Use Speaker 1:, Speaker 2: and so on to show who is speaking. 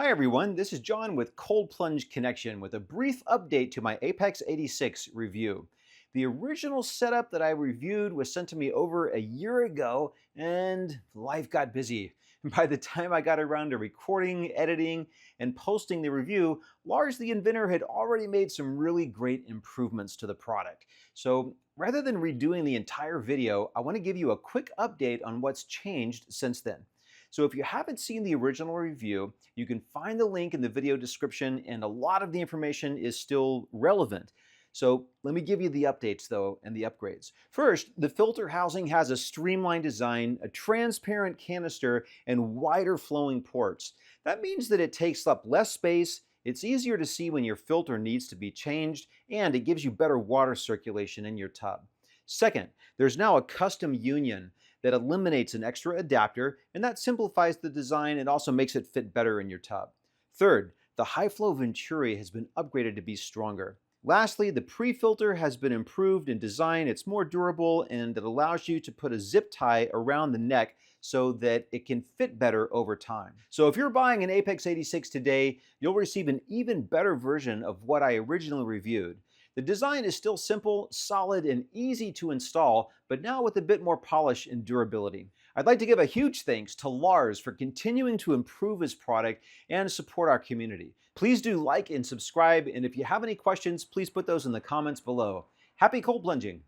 Speaker 1: Hi everyone, this is John with Cold Plunge Connection with a brief update to my Apex 86 review. The original setup that I reviewed was sent to me over a year ago and life got busy. By the time I got around to recording, editing, and posting the review, Lars the inventor had already made some really great improvements to the product. So rather than redoing the entire video, I want to give you a quick update on what's changed since then. So if you haven't seen the original review, you can find the link in the video description, and a lot of the information is still relevant. So let me give you the updates though and the upgrades. First, the filter housing has a streamlined design, a transparent canister, and wider flowing ports. That means that it takes up less space, it's easier to see when your filter needs to be changed, and it gives you better water circulation in your tub. Second, there's now a custom union that eliminates an extra adapter, and that simplifies the design and also makes it fit better in your tub. Third, the high flow venturi has been upgraded to be stronger. Lastly, the pre-filter has been improved in design. It's more durable and it allows you to put a zip tie around the neck so that it can fit better over time. So if you're buying an Apex 86 today, you'll receive an even better version of what I originally reviewed. The design is still simple, solid, and easy to install, but now with a bit more polish and durability. I'd like to give a huge thanks to Lars for continuing to improve his product and support our community. Please do like and subscribe, and if you have any questions, please put those in the comments below. Happy cold plunging!